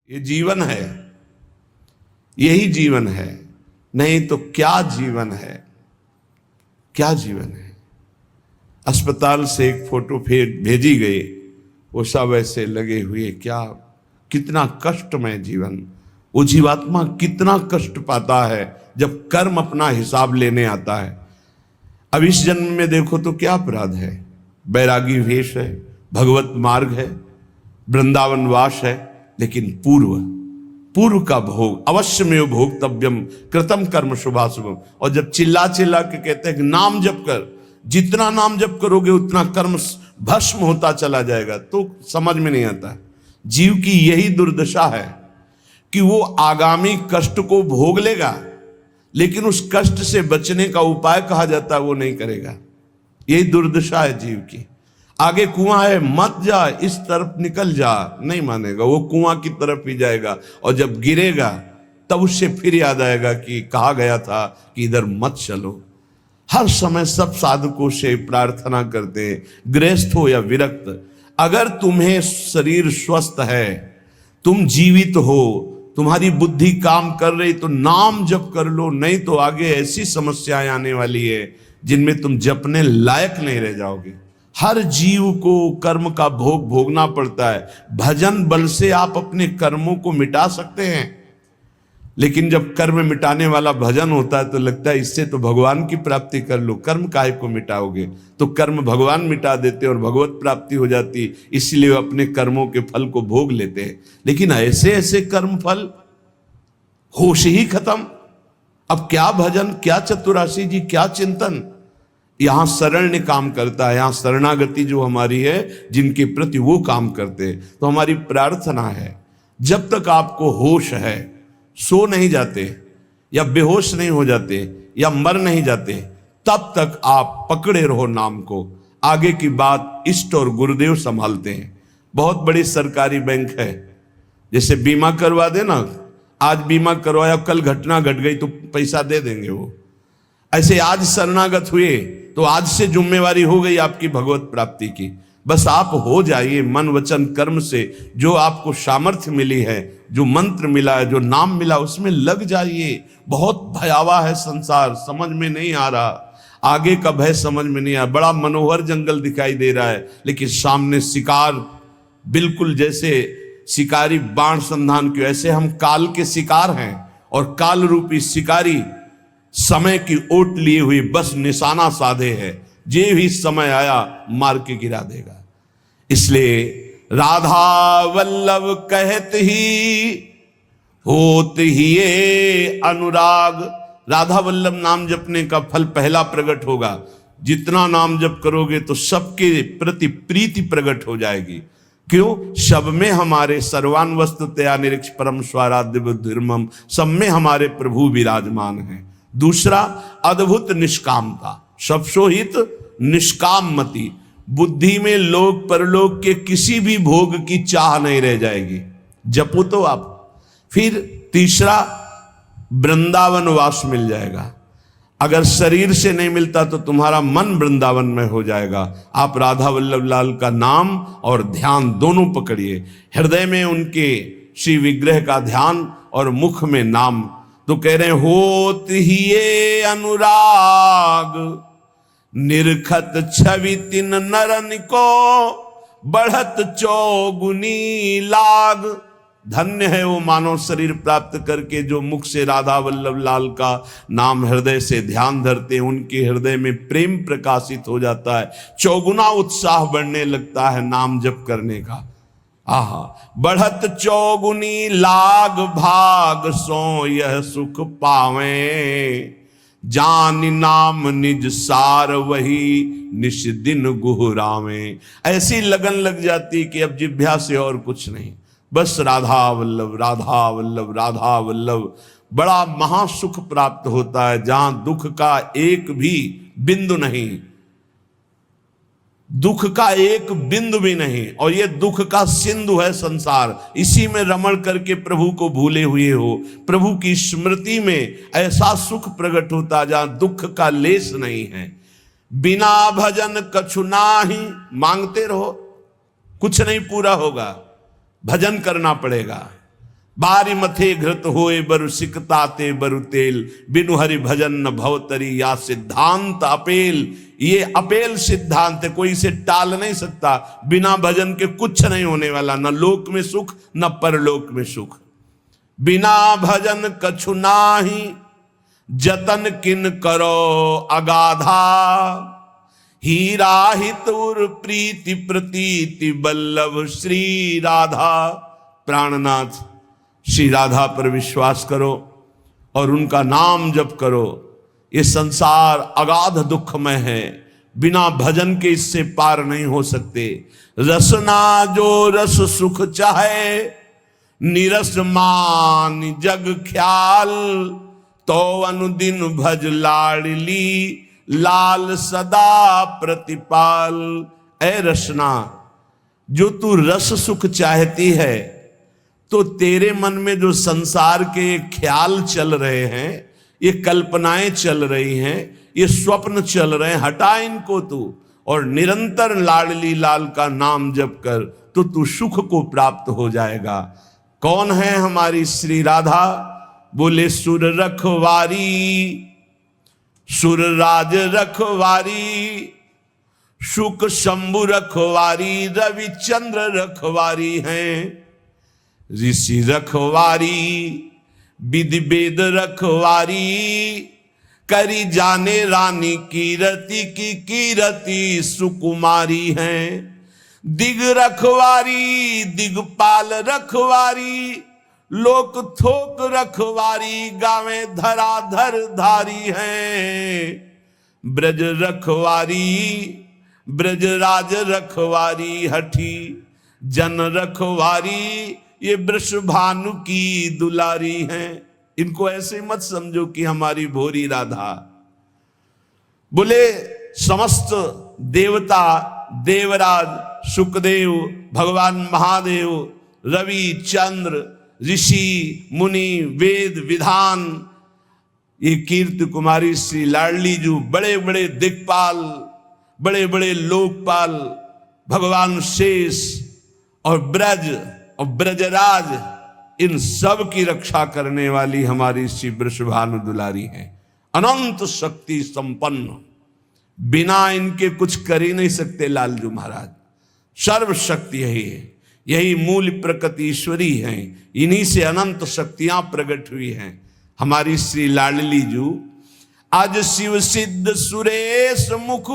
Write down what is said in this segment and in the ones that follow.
ये जीवन है, यही जीवन है, नहीं तो क्या जीवन है, क्या जीवन है। अस्पताल से एक फोटो फिर भेजी गई, वो सब ऐसे लगे हुए, क्या कितना कष्टमय जीवन। वो जीवात्मा कितना कष्ट पाता है जब कर्म अपना हिसाब लेने आता है। अब इस जन्म में देखो तो क्या अपराध है, बैरागी वेश है, भगवत मार्ग है, वृंदावन वास है, लेकिन पूर्व का भोग अवश्य में भोक्तव्यम कृतम कर्म शुभाशुभम। और जब चिल्ला चिल्ला के कहते हैं कि नाम जप कर, जितना नाम जप करोगे उतना कर्म भस्म होता चला जाएगा, तो समझ में नहीं आता। जीव की यही दुर्दशा है कि वो आगामी कष्ट को भोग लेगा, लेकिन उस कष्ट से बचने का उपाय कहा जाता है वो नहीं करेगा। यही दुर्दशा है जीव की। आगे कुआं है, मत जा, इस तरफ निकल जा, नहीं मानेगा, वो कुआं की तरफ ही जाएगा। और जब गिरेगा तब उससे फिर याद आएगा कि कहा गया था कि इधर मत चलो। हर समय सब साधकों से प्रार्थना करते हैं, गृहस्थ हो या विरक्त, अगर तुम्हें शरीर स्वस्थ है, तुम जीवित हो, तुम्हारी बुद्धि काम कर रही, तो नाम जप कर लो, नहीं तो आगे ऐसी समस्याएं आने वाली है जिनमें तुम जपने लायक नहीं रह जाओगे। हर जीव को कर्म का भोग भोगना पड़ता है। भजन बल से आप अपने कर्मों को मिटा सकते हैं, लेकिन जब कर्म मिटाने वाला भजन होता है तो लगता है इससे तो भगवान की प्राप्ति कर लो, कर्म काहे को मिटाओगे। तो कर्म भगवान मिटा देते और भगवत प्राप्ति हो जाती, इसलिए अपने कर्मों के फल को भोग लेते हैं। लेकिन ऐसे ऐसे कर्म फल होश ही खत्म। अब क्या भजन, क्या चतुराशी जी, क्या चिंतन। यहां शरण्य काम करता है, यहां शरणागति जो हमारी है, जिनके प्रति वो काम करते हैं। तो हमारी प्रार्थना है, जब तक आपको होश है, सो नहीं जाते या बेहोश नहीं हो जाते या मर नहीं जाते, तब तक आप पकड़े रहो नाम को। आगे की बात इष्ट और गुरुदेव संभालते हैं। बहुत बड़ी सरकारी बैंक है, जैसे बीमा करवा देना, आज बीमा करवाया, कल घटना घट गई तो पैसा दे देंगे वो। ऐसे आज शरणागत हुए तो आज से जिम्मेवारी हो गई आपकी भगवत प्राप्ति की। बस आप हो जाइए मन वचन कर्म से, जो आपको सामर्थ्य मिली है, जो मंत्र मिला है, जो नाम मिला, उसमें लग जाइए। बहुत भयावह है संसार, समझ में नहीं आ रहा, आगे का भय समझ में नहीं आ रहा। बड़ा मनोहर जंगल दिखाई दे रहा है, लेकिन सामने शिकार, बिल्कुल जैसे शिकारी बाण संधान के, ऐसे हम काल के शिकार हैं और काल रूपी शिकारी समय की ओट लिए हुई बस निशाना साधे है, जे भी समय आया मार के गिरा देगा। इसलिए राधा वल्लभ कहत ही होत ही ये अनुराग। राधा वल्लभ नाम जपने का फल पहला प्रकट होगा। जितना नाम जप करोगे तो सबके प्रति प्रीति प्रकट हो जाएगी। क्यों? सब में हमारे सर्वान वस्तुतया निरीक्ष परम स्वाराध्य बुद्धिर्मम, सब में हमारे प्रभु विराजमान हैं। दूसरा, अद्भुत निष्कामता, सब सोहित निष्काम मति। बुद्धि में लोक परलोक के किसी भी भोग की चाह नहीं रह जाएगी, जपो तो आप। फिर तीसरा, वृंदावन वास मिल जाएगा। अगर शरीर से नहीं मिलता तो तुम्हारा मन वृंदावन में हो जाएगा। आप राधा वल्लभ लाल का नाम और ध्यान दोनों पकड़िए। हृदय में उनके श्री विग्रह का ध्यान और मुख में नाम। तो कह रहे हैं, होत ही ये अनुराग, निरखत छवि तिन नरन को, बढ़त चौगुनी लाग। धन्य है वो मानव शरीर प्राप्त करके जो मुख से राधा वल्लभ लाल का नाम हृदय से ध्यान धरते हैं। उनके हृदय में प्रेम प्रकाशित हो जाता है, चौगुना उत्साह बढ़ने लगता है नाम जप करने का। आहा, बढ़त चौगुनी लाग भाग, सो यह सुख पावे, जान नाम निज सार वही निश दिन गुहरावे। ऐसी लगन लग जाती कि अब जिभ्या से और कुछ नहीं, बस राधा वल्लभ राधा वल्लभ राधा वल्लभ। बड़ा महासुख प्राप्त होता है, जहां दुख का एक भी बिंदु नहीं, दुख का एक बिंदु भी नहीं। और ये दुख का सिंधु है संसार, इसी में रमण करके प्रभु को भूले हुए हो। प्रभु की स्मृति में ऐसा सुख प्रकट होता जहां दुख का लेस नहीं है। बिना भजन कछु नाही, मांगते रहो, कुछ नहीं पूरा होगा, भजन करना पड़ेगा। बारी मथे घृत होए बरु सिकताते बरु तेल, बिनु हरि भजन न भवतरी या सिद्धांत अपेल। ये अपेल सिद्धांत है, कोई इसे टाल नहीं सकता। बिना भजन के कुछ नहीं होने वाला, न लोक में सुख न परलोक में सुख। बिना भजन कछु नाही, जतन किन करो अगाधा। हीरा हितुर प्रीति प्रतीति बल्लभ श्री राधा। प्राणनाथ श्री राधा पर विश्वास करो और उनका नाम जप करो। ये संसार अगाध दुखमय है, बिना भजन के इससे पार नहीं हो सकते। रसना जो रस सुख चाहे, निरस मान जग ख्याल। तो अनुदिन भज लाडली, लाल सदा प्रतिपाल। ऐ रसना, जो तू रस सुख चाहती है, तो तेरे मन में जो संसार के ख्याल चल रहे हैं, ये कल्पनाएं चल रही हैं, ये स्वप्न चल रहे हैं, हटा इनको तू और निरंतर लाडली लाल का नाम जप कर, तो तू सुख को प्राप्त हो जाएगा। कौन है हमारी श्री राधा? बोले सुर रखवारी, सुर राज रखवारी, शुक शंभु रखवारी, रविचंद्र रखवारी हैं। ऋषि रखवारी, विधि वेद रखवारी, करी जाने रानी कीरति की कीरति सुकुमारी हैं। दिग रखवारी, दिगपाल रखवारी, लोक थोक रखवारी, गावे धराधर धारी हैं। ब्रज रखवारी, ब्रजराज रखवारी, हठी जन रखवारी, ये वृषभानु की दुलारी हैं। इनको ऐसे मत समझो कि हमारी भोरी राधा। बोले समस्त देवता, देवराज, सुखदेव, भगवान महादेव, रवि, चंद्र, ऋषि, मुनि, वेद, विधान, ये कीर्ति कुमारी श्री लाडली जो बड़े बड़े दिक्पाल, बड़े बड़े लोकपाल, भगवान शेष और ब्रज और ब्रजराज, इन सब की रक्षा करने वाली हमारी श्री वृषभानु दुलारी है। अनंत शक्ति संपन्न, बिना इनके कुछ कर ही नहीं सकते लालजू महाराज। सर्व शक्ति यही है, यही मूल प्रकृति ईश्वरी है, इन्हीं से अनंत शक्तियां प्रकट हुई हैं। हमारी श्री लाडली जू आज शिव सिद्ध सुरेश मुख,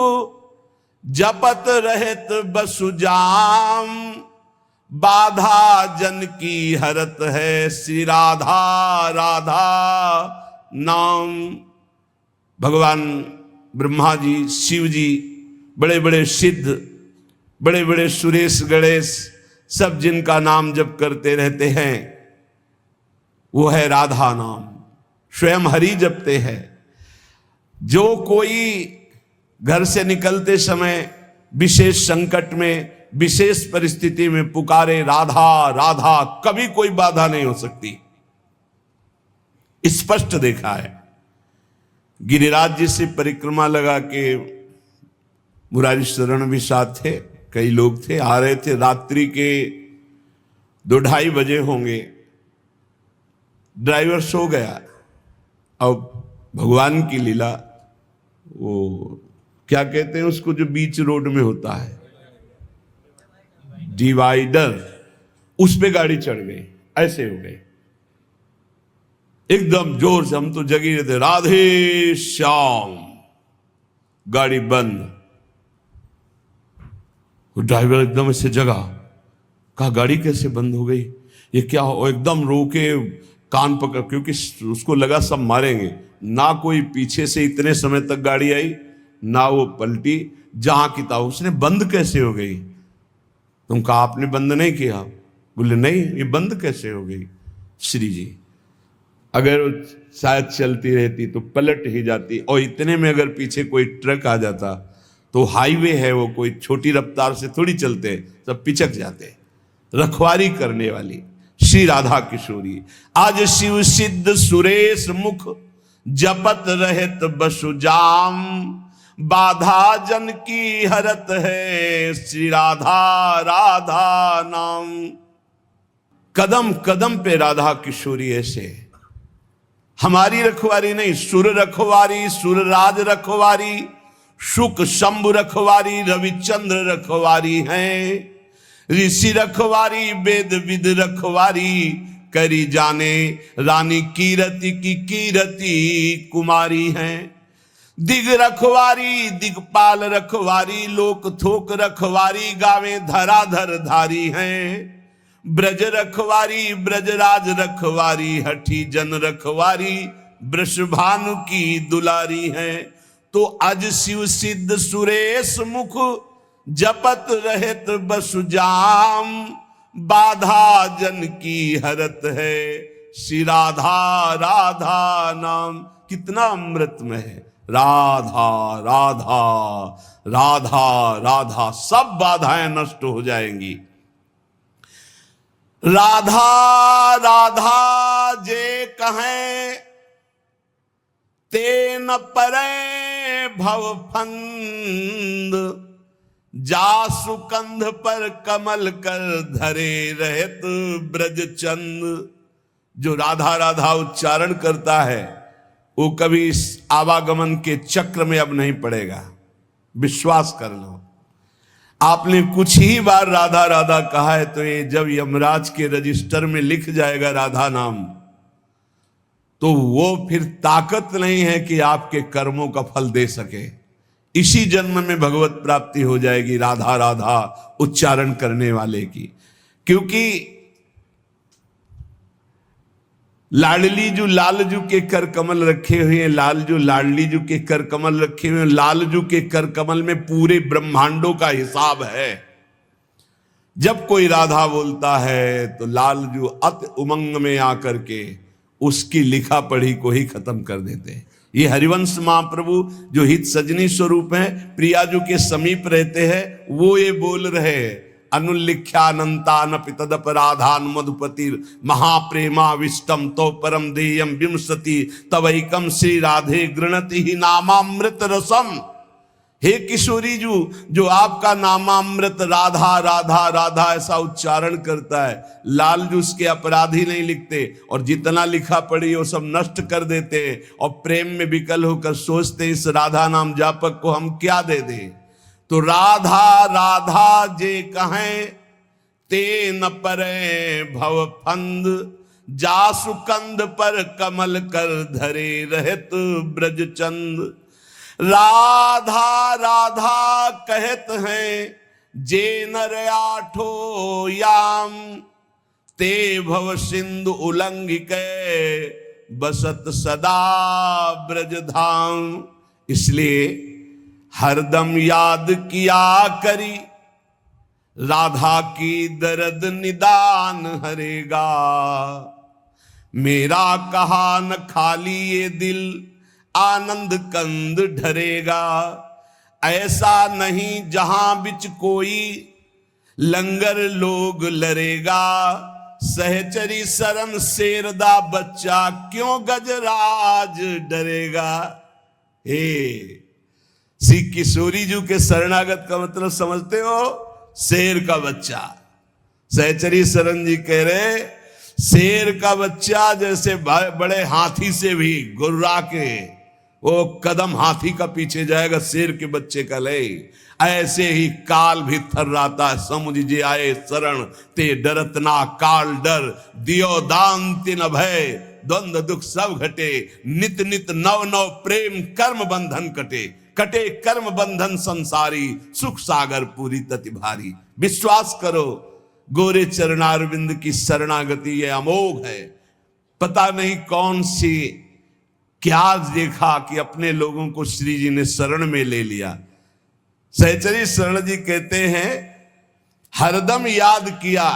जपत रहत बसुजाम। बाधा जन की हरत है, श्री राधा राधा नाम। भगवान ब्रह्मा जी, शिव जी, बड़े बड़े सिद्ध, बड़े बड़े सुरेश गणेश, सब जिनका नाम जप करते रहते हैं, वो है राधा नाम। स्वयं हरि जपते हैं। जो कोई घर से निकलते समय विशेष संकट में, विशेष परिस्थिति में पुकारे राधा राधा, कभी कोई बाधा नहीं हो सकती। स्पष्ट देखा है। गिरिराज जी से परिक्रमा लगा के मुरारी शरण भी साथ थे, कई लोग थे, आ रहे थे। रात्रि के 2-2:30 बजे होंगे। ड्राइवर सो गया। अब भगवान की लीला, वो क्या कहते हैं उसको जो बीच रोड में होता है, डिवाइडर, उस पे गाड़ी चढ़ गई। ऐसे हो गए एकदम जोर से। हम तो जगी रहते, राधे श्याम, गाड़ी बंद। वो ड्राइवर एकदम ऐसे जगा, कहा गाड़ी कैसे बंद हो गई, ये क्या हो? एकदम रोके, कान पकड़, क्योंकि उसको लगा सब मारेंगे। ना कोई पीछे से इतने समय तक गाड़ी आई, ना वो पलटी, जहां की था। उसने बंद कैसे हो गई? तुम कहा आपने बंद नहीं किया। बोले नहीं, ये बंद कैसे हो गई? श्री जी, अगर शायद चलती रहती तो पलट ही जाती। और इतने में अगर पीछे कोई ट्रक आ जाता, तो हाईवे है वो, कोई छोटी रफ्तार से थोड़ी चलते, सब पिचक जाते। रखवारी करने वाली श्री राधा किशोरी। आज शिव सिद्ध सुरेश मुख, जपत रहत बसुजाम। बाधा जन की हरत है, श्री राधा राधा नाम। कदम कदम पे राधा किशोरी ऐसे, हमारी रखवारी नहीं, सुर रखवारी, सुरराज रखवारी, शुक शंभु रखवारी, रविचंद्र रखवारी हैं। ऋषि रखवारी, वेद विद रखवारी, करी जाने रानी कीरति की कीरति कुमारी हैं। दिग रखवारी, दिगपाल रखवारी, लोक थोक रखवारी, गावे धराधर धारी हैं। ब्रज रखवारी, ब्रजराज रखवारी, हठी जन रखवारी, वृषभानु की दुलारी है। तो अज शिव सिद्ध सुरेश मुख, जपत रहत बसु जाम, बाधा जन की हरत है, श्री राधा राधा नाम। कितना अमृतमय है, राधा राधा राधा राधा, सब बाधाएं नष्ट हो जाएंगी। राधा राधा जे कहें, ते न परे भव फंद, जासु कंध पर कमल कर धरे रहत ब्रज चंद। जो राधा राधा उच्चारण करता है वो कभी इस आवागमन के चक्र में अब नहीं पड़ेगा, विश्वास कर लो। आपने कुछ ही बार राधा राधा कहा है तो ये जब यमराज के रजिस्टर में लिख जाएगा राधा नाम, तो वो फिर ताकत नहीं है कि आपके कर्मों का फल दे सके। इसी जन्म में भगवत प्राप्ति हो जाएगी राधा राधा उच्चारण करने वाले की। क्योंकि लाडलीजू लालजू के कर कमल रखे हुए हैं, लालजू लाडलीजू के कर कमल रखे हुए हैं। लालजू के कर कमल में पूरे ब्रह्मांडों का हिसाब है। जब कोई राधा बोलता है तो लालजू अति उमंग में आकर के उसकी लिखा पढ़ी को ही खत्म कर देते हैं। ये हरिवंश महाप्रभु जो हित सजनी स्वरूप है, प्रियाजू के समीप रहते हैं, वो ये बोल रहे हैं, अनुल्लिख्यानंतानपि तदपराधान मधुपतिर महाप्रेमा विष्टम तो परम देयम विंशति तवैकम श्री राधे गृणति ही नामामृत रसम। हे किशोरी जू, जो आपका नामामृत राधा राधा राधा ऐसा उच्चारण करता है, लालजू उसके अपराधी नहीं लिखते और जितना लिखा पढ़ी वो सब नष्ट कर देते हैं और प्रेम में विकल होकर सोचते इस राधा नाम जापक को हम क्या दे दें। तो राधा राधा जे कहें, ते न परे भव फंद, जासु कंद पर कमल कर धरे रहत ब्रज चंद। राधा राधा कहत हैं, जे नर आठो याम, ते भव सिंधु उल्लंघिक बसत सदा ब्रज धाम। इसलिए हरदम याद किया करी, राधा की दर्द निदान हरेगा। मेरा कहा न खाली ये दिल, आनंद कंद ढरेगा। ऐसा नहीं जहां बिच कोई, लंगर लोग लरेगा। सहचरी शरण शेरदा बच्चा, क्यों गजराज डरेगा। हे श्री किशोरी जी के शरणागत का मतलब समझते हो, शेर का बच्चा। सहचरी शरण जी कह रहे, शेर का बच्चा जैसे बड़े हाथी से भी गुर्रा के वो कदम हाथी का पीछे जाएगा, शेर के बच्चे का ले, ऐसे ही काल भी थर्राता है। समुझ जे आए शरण, ते डरत ना काल डर। दियो दान तिन भय, द्वंद्व दुख सब घटे। नित नित नव नव प्रेम कर्म बंधन कटे। कटे कर्म बंधन संसारी, सुख सागर पूरी तति भारी। विश्वास करो, गोरे चरणारविंद की शरणागति ये अमोघ है। पता नहीं कौन सी क्या देखा कि अपने लोगों को श्री जी ने शरण में ले लिया। सहचरी शरण जी कहते हैं, हरदम याद किया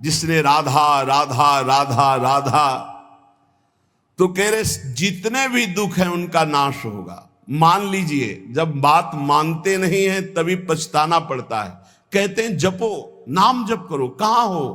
जिसने राधा राधा राधा राधा, तो कह रहे जितने भी दुख हैं उनका नाश होगा। मान लीजिए, जब बात मानते नहीं है तभी पछताना पड़ता है। कहते हैं जपो, नाम जप करो। कहां हो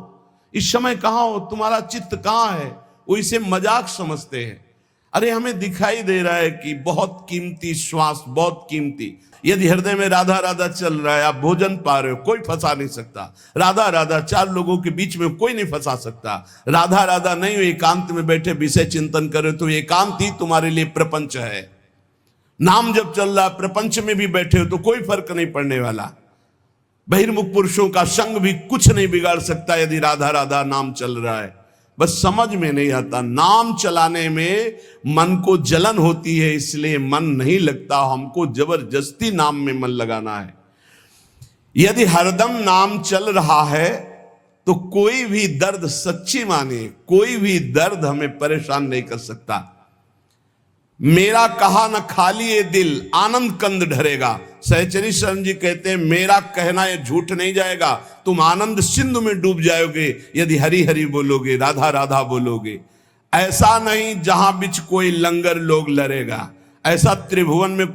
इस समय, कहां हो, तुम्हारा चित्त कहां है। वो इसे मजाक समझते हैं। अरे हमें दिखाई दे रहा है कि बहुत कीमती श्वास, बहुत कीमती, यदि हृदय में राधा राधा चल रहा है, आप भोजन पा रहे हो, कोई फंसा नहीं सकता। राधा राधा चार लोगों के बीच में कोई नहीं फंसा सकता। राधा राधा नहीं हो, एकांत में बैठे विषय चिंतन करे तो एकांत ही तुम्हारे लिए प्रपंच है। नाम जब चल रहा, प्रपंच में भी बैठे हो तो कोई फर्क नहीं पड़ने वाला। बहिर्मुख पुरुषों का संग भी कुछ नहीं बिगाड़ सकता यदि राधा राधा नाम चल रहा है। बस समझ में नहीं आता, नाम चलाने में मन को जलन होती है, इसलिए मन नहीं लगता। हमको जबरदस्ती नाम में मन लगाना है। यदि हरदम नाम चल रहा है तो कोई भी दर्द, सच्ची माने, कोई भी दर्द हमें परेशान नहीं कर सकता। मेरा कहा न खाली ये दिल, आनंद कंद ढरेगा। सहचरी शरण जी कहते हैं, मेरा कहना ये झूठ नहीं जाएगा, तुम आनंद सिंधु में डूब जाओगे यदि हरि हरि बोलोगे, राधा राधा बोलोगे। ऐसा नहीं जहां बिच कोई लंगर लोग लड़ेगा, ऐसा त्रिभुवन में